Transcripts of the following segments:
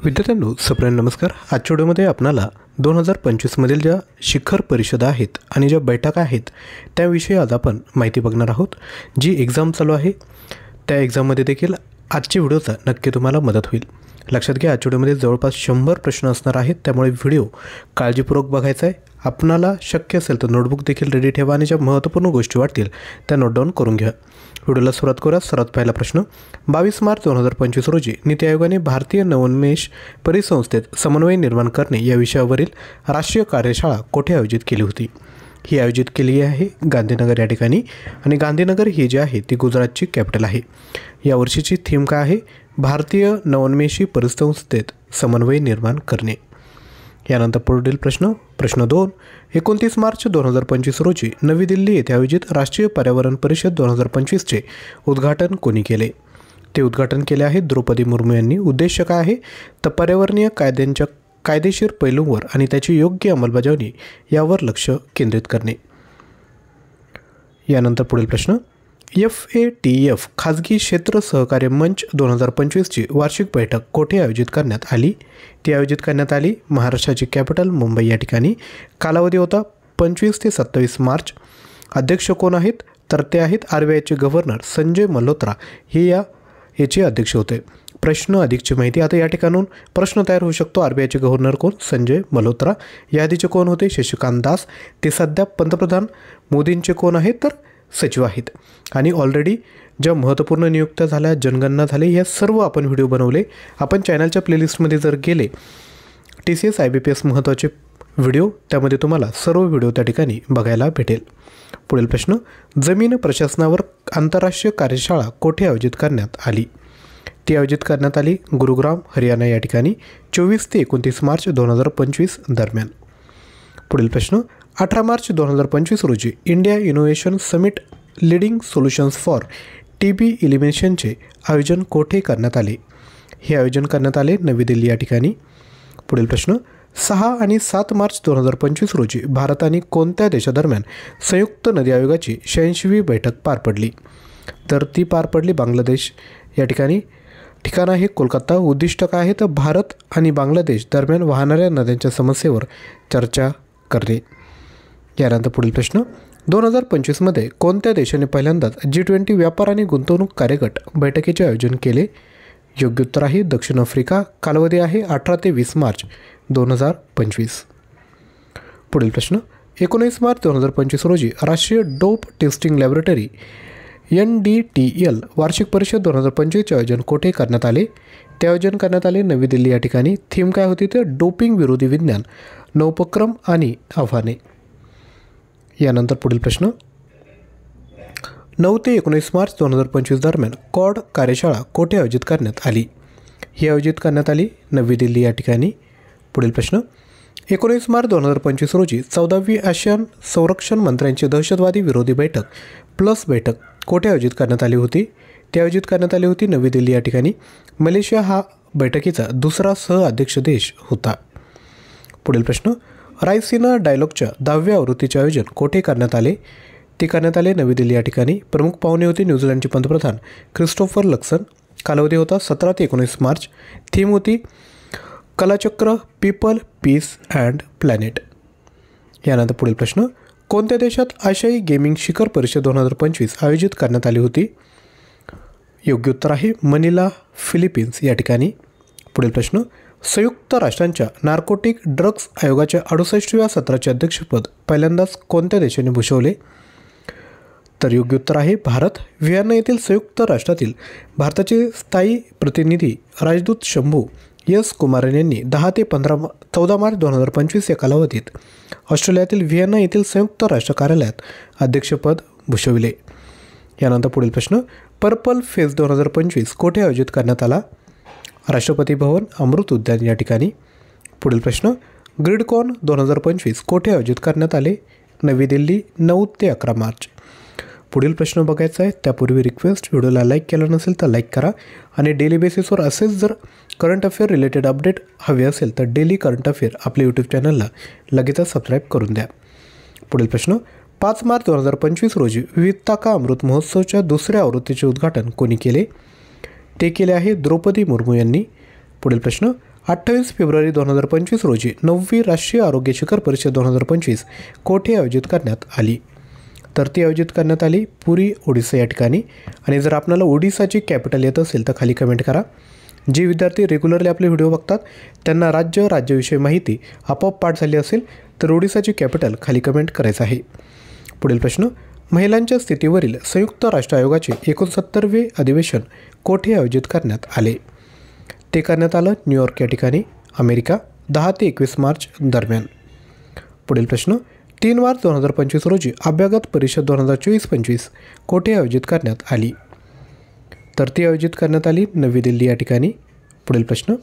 विद्यार्थ्यांनो सप्रेम नमस्कार। आजच्या व्हिडिओमध्ये आपणाला 2025 मधील ज्या शिखर परिषदा आहेत आणि ज्या बैठका आहेत त्याविषयी आज आपण माहिती बघणार आहोत। जी एग्जाम चालू आहे त्या एग्जाममध्ये देखील आजच्या व्हिडिओचा नक्की तुम्हाला मदत होईल। लक्षात घ्या आजच्या व्हिडिओमध्ये जवळपास 100 प्रश्न असणार आहेत, त्यामुळे व्हिडिओ काळजीपूर्वक बघायचा आहे। आपणाला शक्य असेल तर नोटबुक देखील रेडी ठेवा आणि ज्या महत्त्वपूर्ण गोष्टी वाटतील त्या नोट डाऊन करून घ्या। व्हिडिओला सुरुवात करूया। सर्वात पहिला प्रश्न, 22 मार्च 2025 रोजी नीति आयोगाने भारतीय नवोन्मेष परिसंस्थेत समन्वय निर्माण करणे या विषयावरील राष्ट्रीय कार्यशाळा कोठे आयोजित केली होती? ही आयोजित केली आहे गांधीनगर या ठिकाणी, आणि गांधीनगर ही जी आहे ती गुजरातची कॅपिटल आहे। या वर्षीची थीम काय आहे? भारतीय नवोन्मेषी परिसंस्थेत समन्वय निर्माण करणे। यानंतर पुढील प्रश्न, प्रश्न 2, 29 मार्च 2025 रोजी नवी दिल्ली येथे आयोजित राष्ट्रीय पर्यावरण परिषद 2025चे उद्घाटन कोणी केले? ते उद्घाटन केले आहे द्रौपदी मुर्मू यांनी। उद्देश काय आहे? तर पर्यावरणीय कायद्यांच्या कायदेशीर पैलूंवर आणि त्याची योग्य अंमलबजावणी यावर लक्ष केंद्रित करणे। यानंतर पुढील प्रश्न, FATF खाजगी क्षेत्र सहकार्य मंच 2025ची वार्षिक बैठक कोठे आयोजित करण्यात आली? ती आयोजित करण्यात आली महाराष्ट्राची कॅपिटल मुंबई या ठिकाणी। कालावधी होता 25 ते 27 मार्च। अध्यक्ष कोण आहेत? तर ते आहेत RBIचे गव्हर्नर संजय मल्होत्रा, हे याचे अध्यक्ष होते। प्रश्न अधिकची माहिती, आता या ठिकाणून प्रश्न तयार होऊ शकतो। RBIचे गव्हर्नर कोण? संजय मल्होत्रा। यादीचे कोण होते? शशिकांत दास। ते सध्या पंतप्रधान मोदींचे कोण आहेत? तर सचिव आहेत। आणि ऑलरेडी ज्या महत्त्वपूर्ण नियुक्त्या झाल्या, जनगणना झाली, या सर्व आपण व्हिडिओ बनवले। आपण चॅनलच्या प्लेलिस्टमध्ये जर गेले TCS IBPS महत्त्वाचे व्हिडिओ, त्यामध्ये तुम्हाला सर्व व्हिडिओ त्या ठिकाणी बघायला भेटेल। पुढील प्रश्न, जमीन प्रशासनावर आंतरराष्ट्रीय कार्यशाळा कोठे आयोजित करण्यात आली? ती आयोजित करण्यात आली गुरुग्राम हरियाणा या ठिकाणी 24 ते 29 मार्च 2025 दरम्यान। पुढील प्रश्न, 18 मार्च 2025 रोजी India innovation summit leading solutions for TB इलिमिनेशनचे आयोजन कोठे करण्यात आले? हे आयोजन करण्यात आले नवी दिल्ली या ठिकाणी। पुढील प्रश्न, 6 आणि 7 मार्च 2025 रोजी भारत आणि कोणत्या देशादरम्यान संयुक्त नदी आयोगाची 86वी बैठक पार पडली? तर ती पार पडली बांगलादेश या ठिकाणी। ठिकाण आहे कोलकाता। उद्दिष्ट काय आहे? तर भारत आणि बांगलादेश दरम्यान वाहणाऱ्या नद्यांच्या समस्येवर चर्चा करणे। यानंतर पुढील प्रश्न, 2025 मध्ये कोणत्या देशाने पहिल्यांदाच G20 व्यापार आणि गुंतवणूक कार्यगट बैठकीचे आयोजन केले? योग्य उत्तर आहे दक्षिण आफ्रिका। कालावधी आहे 18 ते 20 मार्च 2025। पुढील प्रश्न, 19 मार्च 2025 रोजी राष्ट्रीय डोप टेस्टिंग लॅबोरेटरी NDTL वार्षिक परिषद 2025चे आयोजन कोठे करण्यात आले? ते आयोजन करण्यात आले नवी दिल्ली या ठिकाणी। थीम काय होती? तर डोपिंग विरोधी विज्ञान, नवोपक्रम आणि आव्हाने। यानंतर पुढील प्रश्न, 9 ते 19 मार्च 2025 दरम्यान कॉड कार्यशाळा कोठे आयोजित करण्यात आली? ही आयोजित करण्यात आली नवी दिल्ली या ठिकाणी। पुढील प्रश्न, 19 मार्च 2025 रोजी 14वी आशियान संरक्षण मंत्र्यांची दहशतवादी विरोधी बैठक प्लस बैठक कोठे आयोजित करण्यात आली होती? ती आयोजित करण्यात आली होती नवी दिल्ली या ठिकाणी। मलेशिया हा बैठकीचा दुसरा सहअध्यक्ष देश होता। पुढील प्रश्न, रायसिना डायलॉगच्या 10व्या आवृत्तीचे आयोजन कोठे करण्यात आले? ते करण्यात आले नवी दिल्ली या ठिकाणी। प्रमुख पाहुणे होते न्यूझीलंडचे पंतप्रधान क्रिस्टोफर लक्सन। कालावधी होता 17 ते 19 मार्च। थीम होती कलाचक्र, पीपल, पीस अँड प्लॅनेट। यानंतर पुढील प्रश्न, कोणत्या देशात आशियाई गेमिंग शिखर परिषद 2025 आयोजित करण्यात आली होती? योग्य उत्तर आहे मनिला, फिलिपिन्स या ठिकाणी। पुढील प्रश्न, संयुक्त राष्ट्रांच्या नार्कोटिक ड्रग्ज आयोगाच्या 68व्या सत्राचे अध्यक्षपद पहिल्यांदाच कोणत्या देशाने भूषवले? तर योग्य उत्तर आहे भारत। व्हिएन्ना येथील संयुक्त राष्ट्रातील भारताचे स्थायी प्रतिनिधी राजदूत शंभू S. कुमारन यांनी 10 ते 14 मार्च 2025 या कालावधीत ऑस्ट्रेलियातील व्हिएन्ना येथील संयुक्त राष्ट्र कार्यालयात अध्यक्षपद भूषविले। यानंतर पुढील प्रश्न, पर्पल फेस्ट 2025 कोठे आयोजित करण्यात आला? राष्ट्रपती भवन, अमृत उद्यान या ठिकाणी। पुढील प्रश्न, ग्रिडकॉन 2025 कोठे आयोजित करण्यात आले? नवी दिल्ली, 9 ते 11 मार्च। पुढील प्रश्न बघायचा आहे त्यापूर्वी रिक्वेस्ट, व्हिडिओला लाईक केला नसेल तर लाईक करा, आणि डेली बेसिसवर असेच जर करंट अफेअर रिलेटेड अपडेट हवे असेल तर डेली करंट अफेअर आपल्या यूट्यूब चॅनलला लगेचच सबस्क्राईब करून द्या। पुढील प्रश्न, 5 मार्च 2025 रोजी विविधता का अमृत महोत्सवच्या दुसऱ्या आवृत्तीचे उद्घाटन कोणी केले? ते केले आहे द्रौपदी मुर्मू यांनी। पुढील प्रश्न, 28 फेब्रुवारी 2025 रोजी 9वी राष्ट्रीय आरोग्य शिखर परिषद 2025 कोठे आयोजित करण्यात आली? तर ती आयोजित करण्यात आली पुरी, ओडिसा या ठिकाणी. आणि जर आपल्याला ओडिसाची कॅपिटल येत असेल तर खाली कमेंट करा. जे विद्यार्थी रेग्युलरली आपले व्हिडिओ बघतात त्यांना राज्याविषयी माहिती आपोआप पाठ झाली असेल तर ओडिसाची कॅपिटल खाली कमेंट करायचं आहे. पुढील प्रश्न, महिलांच्या स्थितीवरील संयुक्त राष्ट्र आयोगाचे 69वे अधिवेशन कोठे आयोजित करण्यात आले? ते करण्यात आलं न्यूयॉर्क या ठिकाणी, अमेरिका, 10 ते 21 मार्च दरम्यान. पुढील प्रश्न, 3 मार्च 2025 रोजी अभ्यागत परिषद 2024-25 कोठे आयोजित करण्यात आली? तर ती आयोजित करण्यात आली नवी दिल्ली या ठिकाणी. पुढील प्रश्न,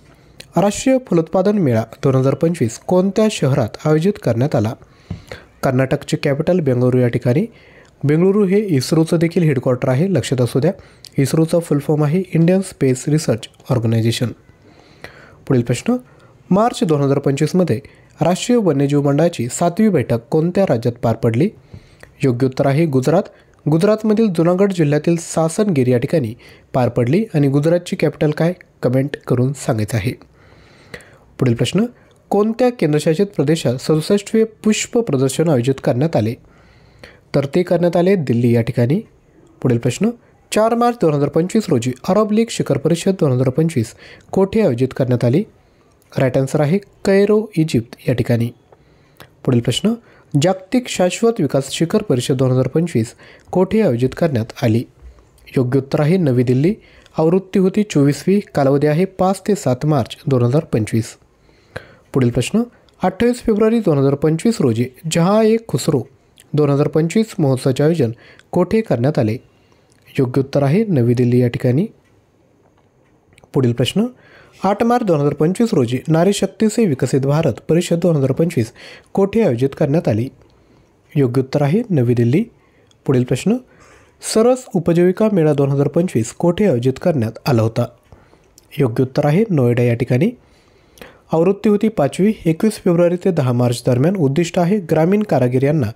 राष्ट्रीय फलोत्पादन मेळा 2025 कोणत्या शहरात आयोजित करण्यात आला? कर्नाटकचे कॅपिटल बेंगळुरू या ठिकाणी. बेंगळुरू हे इस्रोचं देखील हेडक्वार्टर आहे, लक्षात असू द्या. इस्रोचा फुल फॉर्म आहे इंडियन स्पेस रिसर्च ऑर्गनायझेशन. पुढील प्रश्न, मार्च 2025मध्ये राष्ट्रीय वन्यजीव मंडळाची 7वी बैठक कोणत्या राज्यात पार पडली? योग्य उत्तर आहे गुजरात. गुजरातमधील जुनागढ जिल्ह्यातील सासनगिर या ठिकाणी पार पडली. आणि गुजरातची कॅपिटल काय? कमेंट करून सांगायचं आहे. पुढील प्रश्न, कोणत्या केंद्रशासित प्रदेशात 67वे पुष्प प्रदर्शन आयोजित करण्यात आले? तर ते करण्यात आले दिल्ली या ठिकाणी. पुढील प्रश्न, 4 मार्च 2025 रोजी अरब लीग शिखर परिषद 2025 कोठे आयोजित करण्यात आली? राईट आन्सर आहे कैरो, इजिप्त या ठिकाणी. पुढील प्रश्न, जागतिक शाश्वत विकास शिखर परिषद 2025 कोठे आयोजित करण्यात आली? योग्य उत्तर आहे नवी दिल्ली. आवृत्ती होती 24वी. कालावधी आहे 5 ते 7 मार्च 2025. पुढील प्रश्न, 28 फेब्रुवारी 2025 रोजी जहाँ-ए-खुसरो 2025 महोत्सवाचे आयोजन कोठे करण्यात आले? योग्य उत्तर आहे नवी दिल्ली या ठिकाणी. पुढील प्रश्न, 8 मार्च 2025 रोजी नारी शक्ती से विकसित भारत परिषद 2025 कोठे आयोजित करण्यात आली? योग्य उत्तर आहे नवी दिल्ली. पुढील प्रश्न, सरस उपजीविका मेळा 2025 कोठे आयोजित करण्यात आला होता? योग्य उत्तर आहे नोएडा या ठिकाणी. आवृत्ती होती 5वी. 21 फेब्रुवारी ते 10 मार्च दरम्यान. उद्दिष्ट आहे ग्रामीण कारागीर यांना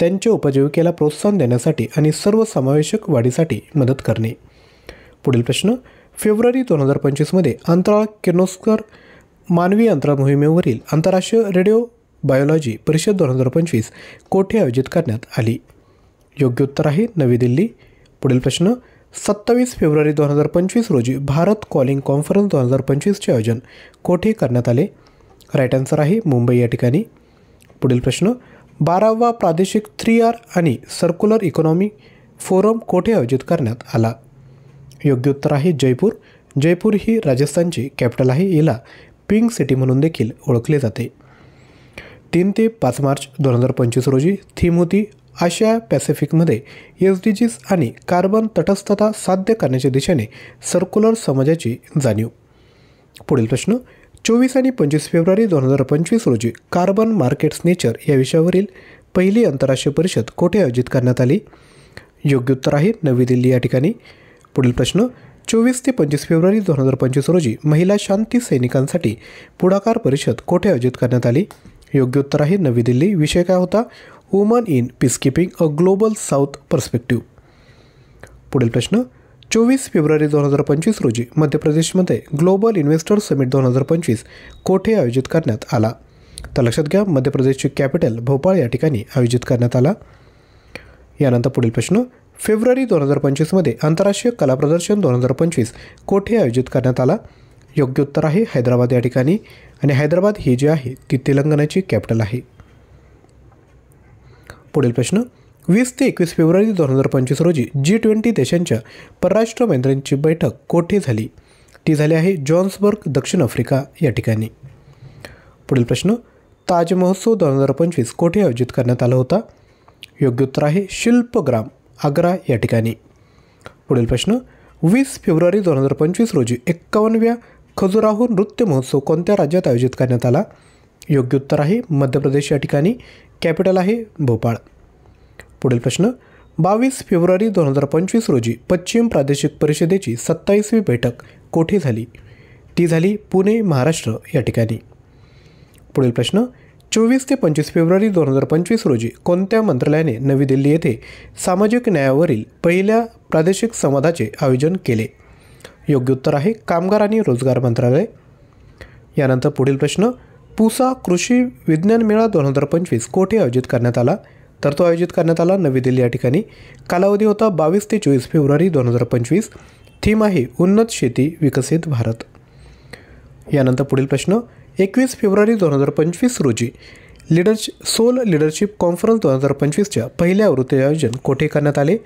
त्यांच्या उपजीविकेला प्रोत्साहन देण्यासाठी आणि सर्वसमावेशक वाढीसाठी मदत करणे. पुढील प्रश्न, फेब्रुवारी 2025मध्ये अंतराळ किरणोत्सर्ग मानवी अंतराळ मोहिमेवरील आंतरराष्ट्रीय रेडिओ बायोलॉजी परिषद 2025 कोठे आयोजित करण्यात आली? योग्य उत्तर आहे नवी दिल्ली. पुढील प्रश्न, 27 फेब्रुवारी 2025 रोजी भारत कॉलिंग कॉन्फरन्स 2025चे आयोजन कोठे करण्यात आले? राईट आन्सर आहे मुंबई या ठिकाणी. पुढील प्रश्न, 12वा प्रादेशिक 3R आणि सर्क्युलर इकॉनॉमी फोरम कोठे आयोजित करण्यात आला? योग्य उत्तर आहे जयपूर. जयपूर ही राजस्थानची कॅपिटल आहे. हिला पिंक सिटी म्हणून देखील ओळखले जाते. 3 ते 5 मार्च 2025 रोजी थीम होती आशिया पॅसिफिकमध्ये SDGs आणि कार्बन तटस्थता साध्य करण्याच्या दिशेने सर्क्युलर समाजाची जाणीव. पुढील प्रश्न, 24 आणि 25 फेब्रुवारी 2025 रोजी कार्बन मार्केट्स नेचर या विषयावरील पहिली आंतरराष्ट्रीय परिषद कोठे आयोजित करण्यात आली? योग्य उत्तर आहे नवी दिल्ली या ठिकाणी. पुढील प्रश्न, 24 ते 25 फेब्रुवारी 2025 रोजी महिला शांती सैनिकांसाठी पुढाकार परिषद कोठे आयोजित करण्यात आली? योग्य उत्तर आहे नवी दिल्ली. विषय काय होता? Woman in peacekeeping a global south perspective. पुढील प्रश्न, 24 फेब्रुवारी 2025 रोजी मध्य प्रदेशमध्ये ग्लोबल इन्व्हेस्टर समिट 2025 कोठे आयोजित करण्यात आला? तर लक्षात घ्या मध्य प्रदेशची कॅपिटल भोपाळ या ठिकाणी आयोजित करण्यात आला. यानंतर पुढील प्रश्न, फेब्रुवारी 2025मध्ये आंतरराष्ट्रीय कला प्रदर्शन 2025 कोठे आयोजित करण्यात आला? योग्य उत्तर आहे हैदराबाद या ठिकाणी. आणि हैदराबाद ही जी आहे ती तेलंगणाची कॅपिटल आहे. पुढील प्रश्न, 20 ते 21 फेब्रुवारी 2025 रोजी G20 देशांच्या परराष्ट्र मंत्र्यांची बैठक कोठे झाली? ती झाली आहे जॉन्सबर्ग, दक्षिण आफ्रिका या ठिकाणी. पुढील प्रश्न, ताज महोत्सव 2025 कोठे आयोजित करण्यात आला होता? योग्य उत्तर आहे शिल्पग्राम, आग्रा या ठिकाणी. पुढील प्रश्न, 20 फेब्रुवारी 2025 रोजी 51व्या खजुराहो नृत्य महोत्सव कोणत्या राज्यात आयोजित करण्यात आला? योग्य उत्तर आहे मध्य प्रदेश या ठिकाणी. कॅपिटल आहे भोपाळ. पुढील प्रश्न, 22 फेब्रुवारी 2025 रोजी पश्चिम प्रादेशिक परिषदेची 27वी बैठक कोठे झाली? ती झाली पुणे, महाराष्ट्र या ठिकाणी. पुढील प्रश्न, 24 ते 25 फेब्रुवारी 2025 रोजी कोणत्या मंत्रालयाने नवी दिल्ली येथे सामाजिक न्यायावरील पहिल्या प्रादेशिक संवादाचे आयोजन केले? योग्य उत्तर आहे कामगार आणि रोजगार मंत्रालय. यानंतर पुढील प्रश्न, पुसा कृषी विज्ञान मेळा 2025 कोठे आयोजित करण्यात आला? तर तो आयोजित करण्यात आला नवी दिल्ली या ठिकाणी. कालावधी होता 22 ते 24 फेब्रुवारी 2025. थीम आहे उन्नत शेती विकसित भारत. यानंतर पुढील प्रश्न, 21 फेब्रुवारी 2025 रोजी सोल लीडरशिप कॉन्फरन्स 2025च्या पहिल्या आवृत्तीचे आयोजन कोठे करण्यात आले?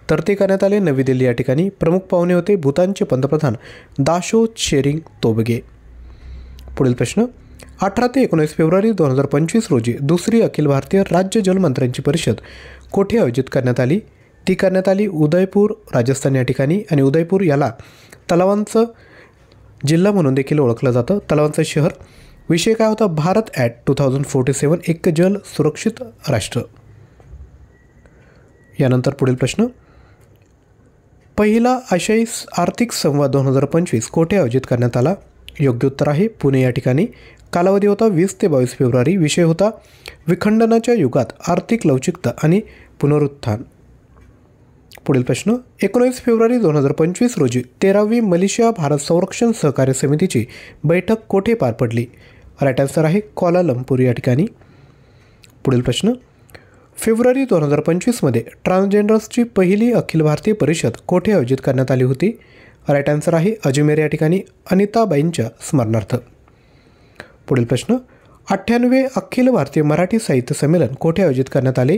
तर ते करण्यात आले नवी दिल्ली या ठिकाणी. प्रमुख पाहुणे होते भूतानचे पंतप्रधान दाशो त्शेरिंग तोबगे. पुढील प्रश्न, 18 ते 19 फेब्रुवारी 2025 रोजी दुसरी अखिल भारतीय राज्य जलमंत्र्यांची परिषद कोठे आयोजित करण्यात आली? ती करण्यात आली उदयपूर राजस्थान या ठिकाणी. आणि उदयपूर याला तलावांचं जिल्हा म्हणून देखील ओळखलं जातं, तलावांचं शहर. विषय काय होता? भारत ॲट 2047, एक जल सुरक्षित राष्ट्र. यानंतर पुढील प्रश्न, पहिला आशियाई आर्थिक संवाद 2025 कोठे आयोजित करण्यात आला? योग्य उत्तर आहे पुणे या ठिकाणी. कालावधी होता 20 ते 22 फेब्रुवारी. विषय होता विखंडनाच्या युगात आर्थिक लवचिकता आणि पुनरुत्थान. पुढील प्रश्न, 19 फेब्रुवारी 2025 रोजी 13वी मलेशिया भारत संरक्षण सहकार्य समितीची बैठक कोठे पार पडली? राईट आन्सर आहे क्वालालंपूर या ठिकाणी. पुढील प्रश्न, फेब्रुवारी 2025मध्ये ट्रान्सजेंडर्सची पहिली अखिल भारतीय परिषद कोठे आयोजित करण्यात आली होती? राईट आन्सर आहे अजमेर या ठिकाणी, अनिताबाईंच्या स्मरणार्थ. पुढील प्रश्न, 98वे अखिल भारतीय मराठी साहित्य संमेलन कोठे आयोजित करण्यात आले?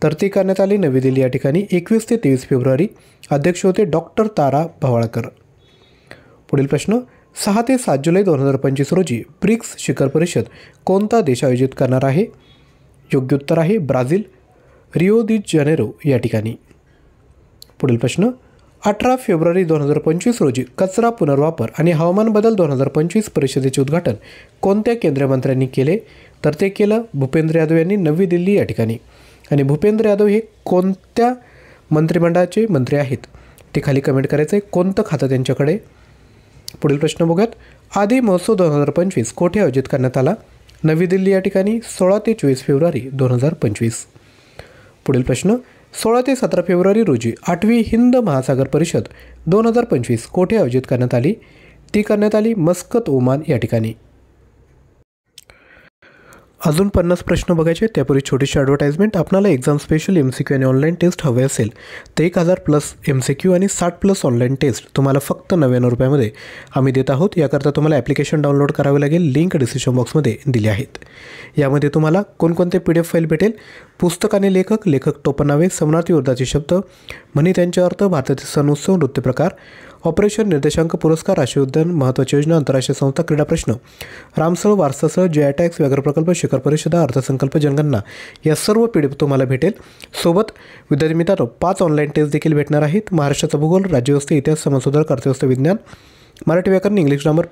तर ते करण्यात आले नवी दिल्ली या ठिकाणी 21 ते 23 फेब्रुवारी. अध्यक्ष होते डॉक्टर तारा भवाळकर. पुढील प्रश्न, 6 ते 7 जुलै 2025 रोजी ब्रिक्स शिखर परिषद कोणता देश आयोजित करणार आहे? योग्य उत्तर आहे ब्राझील, रिओ दी जानेरो या ठिकाणी. पुढील प्रश्न, 18 फेब्रुवारी 2025 रोजी कचरा पुनर्वापर आणि हवामान बदल 2025 परिषदेचे उद्घाटन कोणत्या केंद्रीय मंत्र्यांनी केले? तर ते केलं भूपेंद्र यादव यांनी नवी दिल्ली या ठिकाणी. आणि भूपेंद्र यादव हे कोणत्या मंत्रिमंडळाचे मंत्री आहेत ते खाली कमेंट करायचं आहे, कोणतं खातं त्यांच्याकडे. पुढील प्रश्न बघूयात, आदी महोत्सव 2025 कोठे आयोजित करण्यात आला? नवी दिल्ली या ठिकाणी 16 ते 24 फेब्रुवारी 2025. पुढील प्रश्न, 16 ते 17 फेब्रुवारी रोजी 8वी हिंद महासागर परिषद 2025 कोठे आयोजित करण्यात आली? ती करण्यात आली मस्कत, ओमान या ठिकाणी. अजून 50 प्रश्न बघायचे, त्यापूर्वी छोटीशी ॲडव्हर्टाइजमेंट. आपल्याला एक्झाम स्पेशल MCQ आणि ऑनलाईन टेस्ट हवे असेल तर 1000+ MCQ आणि 60+ ऑनलाईन टेस्ट तुम्हाला फक्त 99 रुपयामध्ये आम्ही देत आहोत. याकरता तुम्हाला ॲप्लिकेशन डाउनलोड करावे लागेल, लिंक डिस्क्रिप्शन बॉक्समध्ये दिली आहेत. यामध्ये तुम्हाला कोणकोणते PDF फाईल भेटेल? पुस्तक आणि लेखक टोपणनावे, समनार्थी विरोधाचे शब्द, म्हणी त्यांचे अर्थ, भारतातील सण उत्सव, नृत्यप्रकार, ऑपरेशन, निर्देशांक, पुरस्कार, राष्ट्रीय उद्यान, महत्त्वाची योजना, आंतरराष्ट्रीय संस्था, क्रीडा प्रश्न, रामसळ, वारसासळ, JI टॅक्स, व्याघ्र प्रकल्प, शिखर परिषदा, अर्थसंकल्प, जनगणना या सर्व PDF तुम्हाला भेटेल. सोबत विद्यार्थी मित्रांनो 5 ऑनलाईन टेस्ट देखील भेटणार आहेत. महाराष्ट्राचा भूगोल, राज्यव्यवस्था, इतिहास, समाजसुधार, अर्थव्यवस्था, विज्ञान, मराठी व्याकरण, इंग्लिश ग्रामर,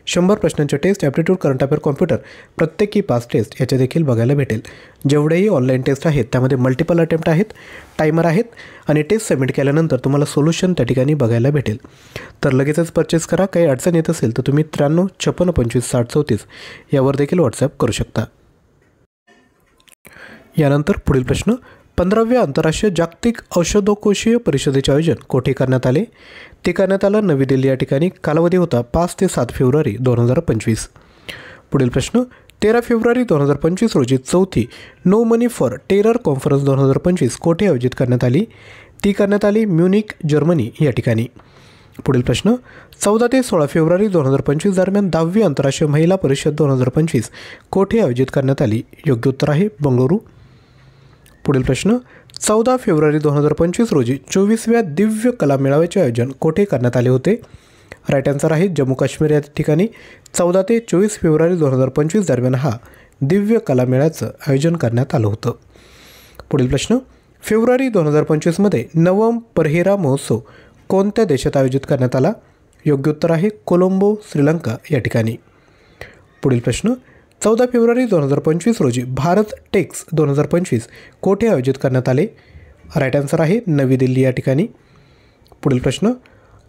100 प्रश्नांचे test, aptitude, current affair, computer प्रत्येकी 5 टेस्ट याच्या देखील बघायला भेटेल. जेवढेही ऑनलाईन टेस्ट आहेत त्यामध्ये मल्टिपल अटेम्प्ट आहेत, टायमर आहेत आणि टेस्ट सबमिट केल्यानंतर तुम्हाला सोल्युशन त्या ठिकाणी बघायला भेटेल. तर लगेचच परचेस करा. काही अडचण येत असेल तर तुम्ही 93 56 25 60 34 यावर देखील व्हॉट्सॲप करू शकता. यानंतर पुढील प्रश्न, 15व्या आंतरराष्ट्रीय जागतिक औषधोपचार परिषदेचे आयोजन कोठे करण्यात आले? ते करण्यात आलं नवी दिल्ली या ठिकाणी. कालावधी होता 5 ते 7 फेब्रुवारी 2025. पुढील प्रश्न, 13 फेब्रुवारी 2025 रोजी 4थी no money for terror conference 2025 कोठे आयोजित करण्यात आली? ती करण्यात आली म्युनिक, जर्मनी या ठिकाणी. पुढील प्रश्न, 14 ते 16 फेब्रुवारी 2025 दरम्यान 10वी आंतरराष्ट्रीय महिला परिषद 2025 कोठे आयोजित करण्यात आली? योग्य उत्तर आहे बंगळुरू. पुढील प्रश्न, 14 फेब्रुवारी 2025 रोजी 24व्या दिव्य कला मेळाव्याचे आयोजन कोठे करण्यात आले होते? राईट आन्सर आहे जम्मू काश्मीर या ठिकाणी. 14 ते 24 फेब्रुवारी 2025 दरम्यान हा दिव्य कला मेळ्याचं आयोजन करण्यात आलं होतं. पुढील प्रश्न, फेब्रुवारी 2025मध्ये नवम परहेरा महोत्सव कोणत्या देशात आयोजित करण्यात आला? योग्य उत्तर आहे कोलंबो, श्रीलंका या ठिकाणी. पुढील प्रश्न, 14 फेब्रुवारी 2025 रोजी भारत टेक्स 2025 कोठे आयोजित करण्यात आले? राईट आन्सर आहे नवी दिल्ली या ठिकाणी. पुढील प्रश्न,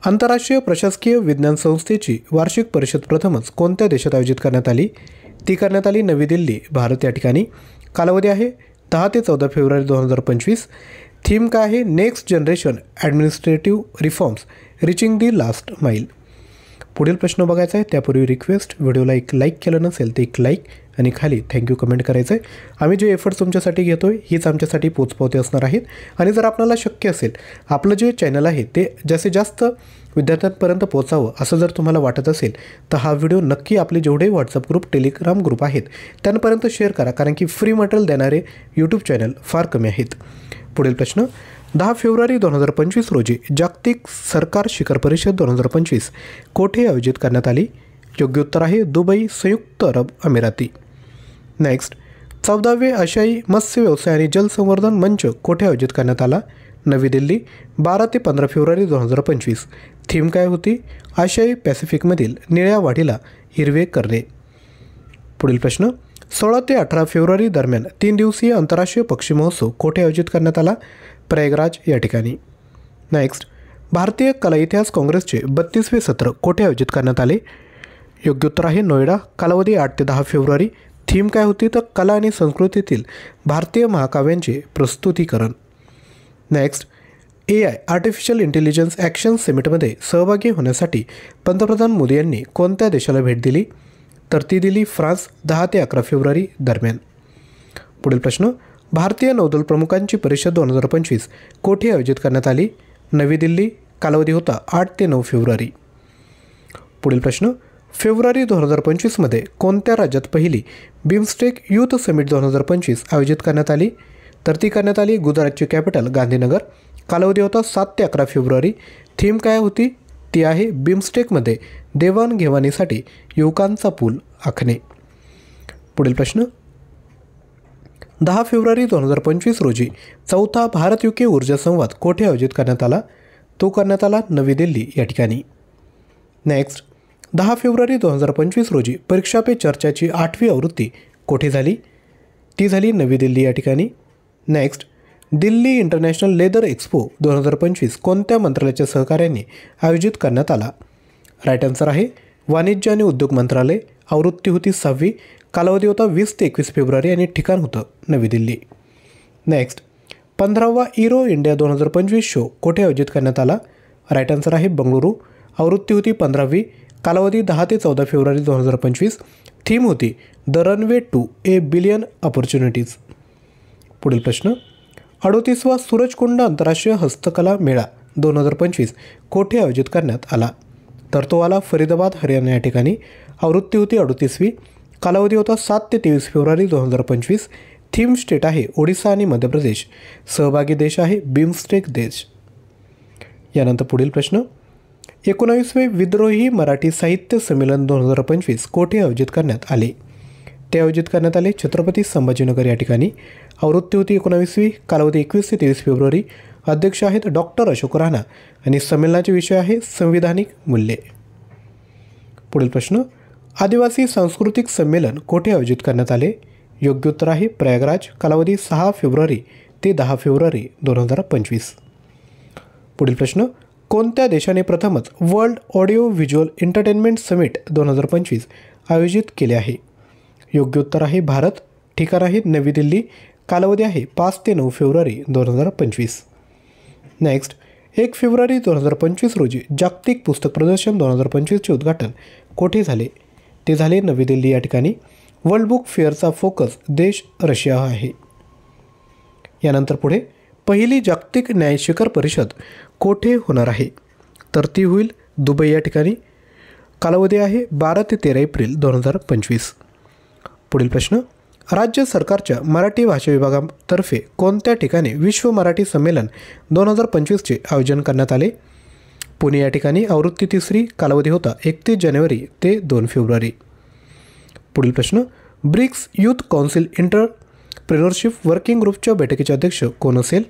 आंतरराष्ट्रीय प्रशासकीय विज्ञान संस्थेची वार्षिक परिषद प्रथमच कोणत्या देशात आयोजित करण्यात आली? ती करण्यात आली नवी दिल्ली, भारत या ठिकाणी. कालावधी आहे 10 ते 14 फेब्रुवारी 2025. थीम काय आहे? Next generation administrative reforms reaching दी लास्ट माईल. पुढील प्रश्न बघायचा आहे त्यापूर्वी रिक्वेस्ट, व्हिडिओला एक लाईक केलं नसेल तर एक लाईक आणि खाली थँक्यू कमेंट करायचं आहे. आम्ही जे एफर्ट्स तुमच्यासाठी घेतो आहे हीच आमच्यासाठी पोचपावती असणार आहेत. आणि जर आपल्याला शक्य असेल आपलं जे चॅनल आहे ते जास्तीत जास्त विद्यार्थ्यांपर्यंत पोचावं असं जर तुम्हाला वाटत असेल तर हा व्हिडिओ नक्की आपले जेवढे व्हॉट्सअप ग्रुप, टेलिग्राम ग्रुप आहेत त्यांपर्यंत शेअर करा, कारण की फ्री मटेरियल देणारे यूट्यूब चॅनल फार कमी आहेत. पुढील प्रश्न, 10 फेब्रुवारी 2025 रोजी जागतिक सरकार शिखर परिषद 2025 कोठे आयोजित करण्यात आली? योग्य उत्तर आहे दुबई, संयुक्त अरब अमिराती. नेक्स्ट, 14वे आशियाई मत्स्य व्यवसाय आणि जलसंवर्धन मंच कोठे आयोजित करण्यात आला? नवी दिल्ली, 12 ते 15 फेब्रुवारी 2025. थीम काय होती? आशियाई पॅसिफिकमधील निळ्या वाढीला हिरवे करणे. पुढील प्रश्न, 16 ते 18 फेब्रुवारी दरम्यान 3 दिवसीय आंतरराष्ट्रीय पक्षी महोत्सव कोठे आयोजित करण्यात आला? प्रयागराज या ठिकाणी. नेक्स्ट, भारतीय कला इतिहास काँग्रेसचे 32वे सत्र कोठे आयोजित करण्यात आले? योग्य उत्तर आहे नोएडा. कालावधी 8 ते 10 फेब्रुवारी. थीम काय होती? तर कला आणि संस्कृतीतील भारतीय महाकाव्यांचे प्रस्तुतीकरण. Next, AI artificial intelligence action समिटमध्ये सहभागी होण्यासाठी पंतप्रधान मोदी यांनी कोणत्या देशाला भेट दिली? तर ती दिली फ्रान्स, 10 ते 11 फेब्रुवारी दरम्यान. पुढील प्रश्न, भारतीय नौदल प्रमुखांची परिषद 2025 कोठे आयोजित करण्यात आली? नवी दिल्ली. कालावधी होता 8 ते 9 फेब्रुवारी. पुढील प्रश्न, फेब्रुवारी 2025मध्ये कोणत्या राज्यात पहिली बिमस्टेक यूथ समिट 2025 आयोजित करण्यात आली? तर ती करण्यात आली गुजरातची कॅपिटल गांधीनगर. कालावधी होता 7 ते 11 फेब्रुवारी. थीम काय होती? ती आहे बिमस्टेकमध्ये देवाणघेवाणीसाठी युवकांचा पूल आखणे. पुढील प्रश्न, 10 फेब्रुवारी 2025 रोजी 4था भारत UK ऊर्जा संवाद कोठे आयोजित करण्यात आला? तो करण्यात आला नवी दिल्ली या ठिकाणी. नेक्स्ट, 10 फेब्रुवारी 2025 रोजी परीक्षा पे चर्चाची 8वी आवृत्ती कोठे झाली? ती झाली नवी दिल्ली या ठिकाणी. Next, Delhi international leather expo 2025 कोणत्या मंत्रालयाच्या सहकार्याने आयोजित करण्यात आला? राईट आन्सर आहे वाणिज्य आणि उद्योग मंत्रालय. आवृत्ती होती 6वी. कालावधी होता 20 ते 21 फेब्रुवारी आणि ठिकाण होतं नवी दिल्ली. नेक्स्ट, 15वा एरो इंडिया 2025 शो कोठे आयोजित करण्यात आला? राईट आन्सर आहे बंगळुरू. आवृत्ती होती 15वी. कालावधी 10 ते 14 फेब्रुवारी 2025. थीम होती the runway to a billion opportunities. पुढील प्रश्न, 38वा सूरजकुंड आंतरराष्ट्रीय हस्तकला मेळा 2025 कोठे आयोजित करण्यात आला? तर तो आला फरीदाबाद, हरियाणा या ठिकाणी. आवृत्ती होती 38वी. कालावधी होता 7 ते 23 फेब्रुवारी 2025. थीम स्टेट आहे ओडिसा आणि मध्य प्रदेश. सहभागी देश आहे बिमस्टेक देश. यानंतर पुढील प्रश्न, 19वे विद्रोही मराठी साहित्य संमेलन 2025 कोठे आयोजित करण्यात आले? ते आयोजित करण्यात आले छत्रपती संभाजीनगर या ठिकाणी. आवृत्ती होती 19वी. कालावधी 21 ते 23 फेब्रुवारी. अध्यक्ष आहेत डॉक्टर अशोक राणा आणि संमेलनाचे विषय आहे संविधानिक मूल्ये. पुढील प्रश्न, आदिवासी सांस्कृतिक संमेलन कोठे आयोजित करण्यात आले? योग्य उत्तर आहे प्रयागराज. कालावधी 6 फेब्रुवारी ते 10 फेब्रुवारी 2025. पुढील प्रश्न, कोणत्या देशाने प्रथमच world audio visual entertainment summit 2025 आयोजित केले आहे? योग्य उत्तर आहे भारत. ठिकाण आहे नवी दिल्ली. कालावधी आहे 5 ते 9 फेब्रुवारी 2025. नेक्स्ट, 1 फेब्रुवारी 2025 रोजी जागतिक पुस्तक प्रदर्शन 2025चे उद्घाटन कोठे झाले? ते झाले नवी दिल्ली या ठिकाणी. वर्ल्ड बुक फेअरचा फोकस देश रशिया आहे. यानंतर पुढे, पहिली जागतिक न्याय शिखर परिषद कोठे होणार आहे? तर ती होईल दुबई या ठिकाणी. कालावधी आहे 12 ते 13 एप्रिल 2025. पुढील प्रश्न, राज्य सरकारच्या मराठी भाषा विभागातर्फे कोणत्या ठिकाणी विश्व मराठी संमेलन 2025चे आयोजन करण्यात आले? पुणे या ठिकाणी. आवृत्ती 3री. कालावधी होता 31 जानेवारी ते 2 फेब्रुवारी. पुढील प्रश्न, BRICS youth council entrepreneurship working ग्रुपच्या बैठकीचे अध्यक्ष कोण असेल?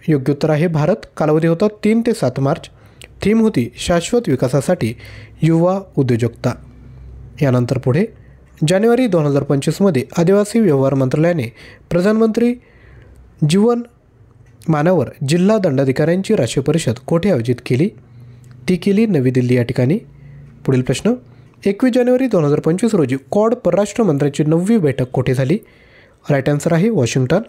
योग्य उत्तर आहे भारत. कालावधी होता 3 ते 7 मार्च. थीम होती शाश्वत विकासासाठी युवा उद्योजकता. यानंतर पुढे, जानेवारी 2025मध्ये आदिवासी व्यवहार मंत्रालयाने प्रधानमंत्री जीवन मानावर जिल्हा दंडाधिकाऱ्यांची राष्ट्रीय परिषद कोठे आयोजित केली? ती केली नवी दिल्ली या ठिकाणी. पुढील प्रश्न, 21 जानेवारी 2025 रोजी क्वाड परराष्ट्र मंत्र्यांची 9वी बैठक कोठे झाली? राईट आन्सर आहे वॉशिंग्टन.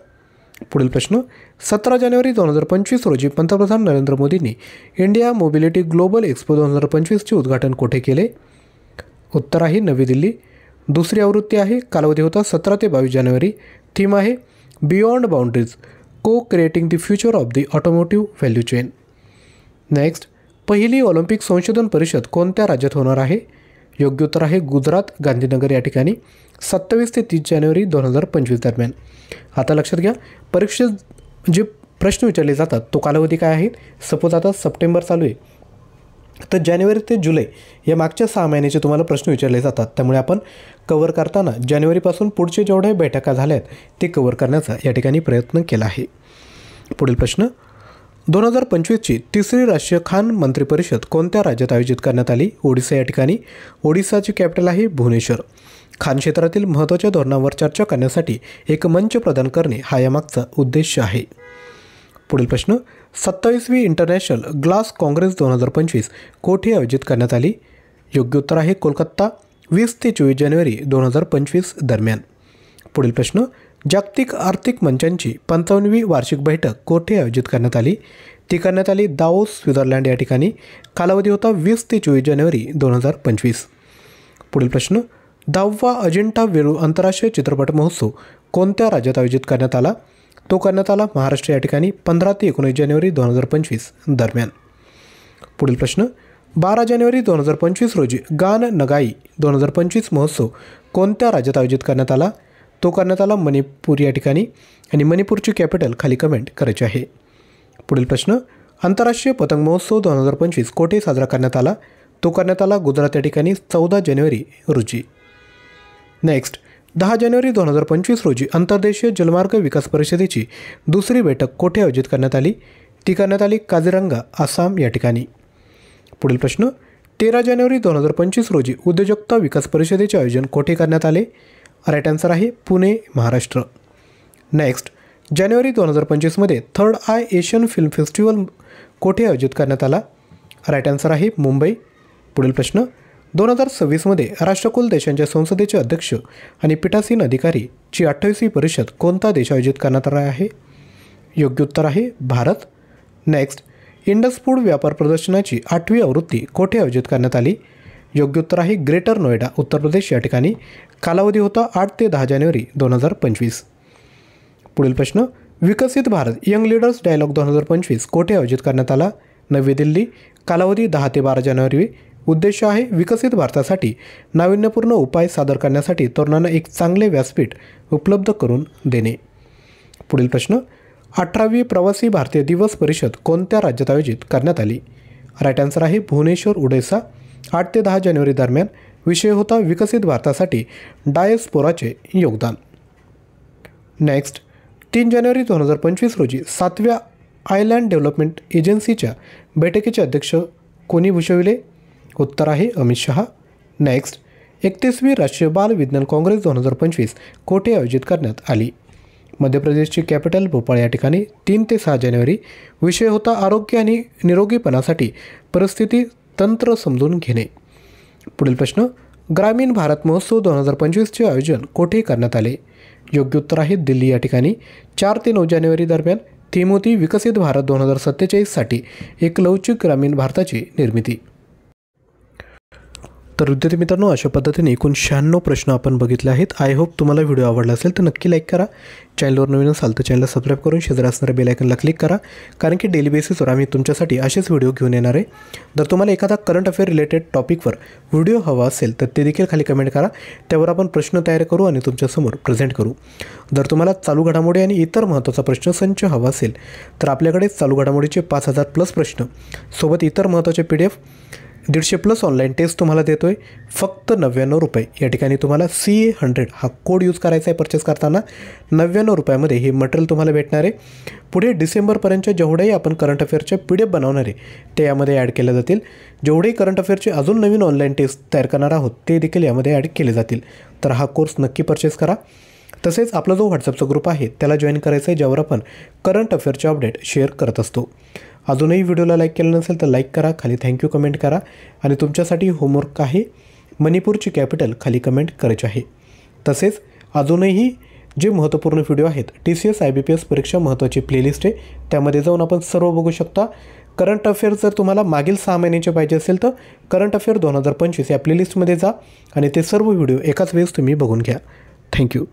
पुढील प्रश्न 17 जानेवारी 2025 रोजी पंतप्रधान नरेंद्र मोदींनी इंडिया मोबिलिटी ग्लोबल एक्सपो 2025चे उद्घाटन कोठे केले? उत्तर आहे नवी दिल्ली. दुसरी आवृत्ती आहे. कालावधी होता 17 ते 22 जानेवारी. थीम आहे बियॉन्ड बाउंड्रीज को creating the future of the automotive value chain. Next, पहिली ऑलिम्पिक संशोधन परिषद कोणत्या राज्यात होणार आहे? योग्य उत्तर आहे गुजरात, गांधीनगर या ठिकाणी 27 ते 30 जानेवारी 2025 दरम्यान. आता लक्षात घ्या, परीक्षेत जे प्रश्न विचारले जातात तो कालावधी काय आहे? सपोज आता सप्टेंबर चालू आहे, तर जानेवारी ते जुलै या मागच्या 6 महिन्याचे तुम्हाला प्रश्न विचारले जातात. त्यामुळे आपण कव्हर करताना जानेवारीपासून पुढचे जेवढ्या बैठका झाल्या आहेत ते कव्हर करण्याचा या ठिकाणी प्रयत्न केला आहे. पुढील प्रश्न 2025ची तिसरी राष्ट्रीय खान मंत्री परिषद कोणत्या राज्यात आयोजित करण्यात आली? ओडिसा या ठिकाणी. ओडिसाची कॅपिटल आहे भुवनेश्वर. खान क्षेत्रातील महत्त्वाच्या धोरणांवर चर्चा करण्यासाठी एक मंच प्रदान करणे हा यामागचा उद्देश आहे. पुढील प्रश्न 27वी इंटरनॅशनल ग्लास काँग्रेस 2025 कोठे आयोजित करण्यात आली? योग्य उत्तर आहे कोलकाता, 20 ते 24 जानेवारी 2025 दरम्यान. पुढील प्रश्न जागतिक आर्थिक मंचांची 55वी वार्षिक बैठक कोठे आयोजित करण्यात आली? ती करण्यात आली दावोस, स्वित्झर्लंड या ठिकाणी. कालावधी होता 20 ते 24 जानेवारी 2025. पुढील प्रश्न 10वा अजिंठा वेरूळ आंतरराष्ट्रीय चित्रपट महोत्सव कोणत्या राज्यात आयोजित करण्यात आला? तो करण्यात आला महाराष्ट्र या ठिकाणी 15 ते 19 जानेवारी 2025 दरम्यान. पुढील प्रश्न 12 जानेवारी 2025 रोजी गान नगाई 2025 महोत्सव कोणत्या राज्यात आयोजित करण्यात आला? तो करण्यात आला मणिपूर या ठिकाणी आणि मणिपूरची कॅपिटल खाली कमेंट करायची आहे. पुढील प्रश्न आंतरराष्ट्रीय पतंग महोत्सव 2025 कोठे साजरा करण्यात आला? तो करण्यात आला गुजरात या ठिकाणी 14 जानेवारी रोजी. नेक्स्ट 10 जानेवारी 2025 रोजी अंतर्देशीय जलमार्ग विकास परिषदेची दुसरी बैठक कोठे आयोजित करण्यात आली? ती करण्यात आली काझीरंगा, आसाम या ठिकाणी. पुढील प्रश्न 13 जानेवारी 2025 रोजी उद्योजकता विकास परिषदेचे आयोजन कोठे करण्यात आले? राईट आन्सर आहे पुणे, महाराष्ट्र. नेक्स्ट जानेवारी 2025मध्ये third I Asian film festival कोठे आयोजित करण्यात आला? राईट आन्सर आहे मुंबई. पुढील प्रश्न 2026मध्ये राष्ट्रकुल देशांच्या संसदेचे अध्यक्ष आणि पीठासीन अधिकारीची 28वी परिषद कोणता देश आयोजित करण्यात आला आहे? योग्य उत्तर आहे भारत. नेक्स्ट इंडस फूड व्यापार प्रदर्शनाची 8वी आवृत्ती कोठे आयोजित करण्यात आली? योग्य उत्तर आहे ग्रेटर नोएडा, उत्तर प्रदेश या ठिकाणी. कालावधी होता 8 ते 10 जानेवारी 2025. पुढील प्रश्न विकसित भारत यंग लीडर्स डायलॉग 2025 कोठे आयोजित करण्यात आला? नवी दिल्ली. कालावधी 10 ते 12 जानेवारी. उद्देश आहे विकसित भारतासाठी नाविन्यपूर्ण उपाय सादर करण्यासाठी तरुणांना एक चांगले व्यासपीठ उपलब्ध करून देणे. पुढील प्रश्न 18वी प्रवासी भारतीय दिवस परिषद कोणत्या राज्यात आयोजित करण्यात आली? राईट आन्सर आहे भुवनेश्वर, ओडिसा. 8 ते 10 जानेवारी दरम्यान. विषय होता विकसित भारतासाठी डायस्पोराचे योगदान. नेक्स्ट 3 जानेवारी 2025 रोजी 7व्या आयलँड डेव्हलपमेंट एजन्सीच्या बैठकीचे अध्यक्ष कोणी भूषविले? उत्तर आहे अमित शहा. नेक्स्ट 31वी राष्ट्रीय बाल विज्ञान काँग्रेस 2025 कोठे आयोजित करण्यात आली? मध्य प्रदेशची कॅपिटल भोपाळ या ठिकाणी. 3 ते 6 जानेवारी. विषय होता आरोग्य आणि निरोगीपणासाठी परिस्थिती तंत्र समजून घेणे. पुढील प्रश्न ग्रामीण भारत महोत्सव 2025चे आयोजन कोठे करण्यात आले? योग्य उत्तर आहे दिल्ली या ठिकाणी. 4 ते 9 जानेवारी दरम्यान. थीम होती विकसित भारत 2047साठी एक लवचिक ग्रामीण भारताची निर्मिती. तर विद्यार्थी मित्रांनो, अशा पद्धतीने एकूण 96 प्रश्न आपण बघितले आहेत. आय होप तुम्हाला व्हिडिओ आवडला असेल तर नक्की लाईक करा. चॅनलवर नवीन असाल तर चॅनलला सबस्क्राईब करून शेजारी असणाऱ्या बेल आयकॉनला क्लिक करा, कारण की डेली बेसिसवर आम्ही तुमच्यासाठी असेच व्हिडिओ घेऊन येणार आहे. जर तुम्हाला एखादा करंट अफेअर रिलेटेड टॉपिकवर व्हिडिओ हवा असेल तर ते देखील खाली कमेंट करा. त्यावर आपण प्रश्न तयार करू आणि तुमच्यासमोर प्रेझेंट करू. जर तुम्हाला चालू घडामोडी आणि इतर महत्त्वाचा प्रश्नसंच हवा असेल तर आपल्याकडे चालू घडामोडीचे 5000+ प्रश्न सोबत इतर महत्त्वाचे PDF 150+ ऑनलाईन टेस्ट तुम्हाला देतो आहे फक्त 99 रुपये. या ठिकाणी तुम्हाला CA100 हा कोड यूज करायचा आहे परचेस करताना. 99 रुपयामध्ये हे मटेरियल तुम्हाला भेटणार आहे. पुढे डिसेंबरपर्यंतच्या जेवढेही आपण करंट अफेअरचे PDF बनवणार आहे ते यामध्ये ॲड केले जातील. जेवढेही करंट अफेअरचे अजून नवीन ऑनलाईन टेस्ट तयार करणार आहोत ते देखील यामध्ये ॲड केले जातील. तर हा कोर्स नक्की परचेस करा. तसेच आपला जो व्हॉट्सअपचा ग्रुप आहे त्याला जॉईन करायचं आहे, ज्यावर आपण करंट अफेअरचे अपडेट शेअर करत असतो. अजूनही व्हिडिओला लाईक केलं नसेल तर लाईक करा, खाली थँक्यू कमेंट करा. आणि तुमच्यासाठी होमवर्क आहे मणिपूरची कॅपिटल खाली कमेंट करायची आहे. तसेच अजूनही जे महत्त्वपूर्ण व्हिडिओ आहेत, TCS IBPS परीक्षा महत्त्वाची प्लेलिस्ट आहे, त्यामध्ये जाऊन आपण सर्व बघू शकता। करंट अफेअर जर तुम्हाला मागील 6 महिन्याचे पाहिजे असेल तर करंट अफेअर 2025 या प्लेलिस्टमध्ये जा आणि ते सर्व व्हिडिओ एकाच वेळेस तुम्ही बघून घ्या। थँक्यू।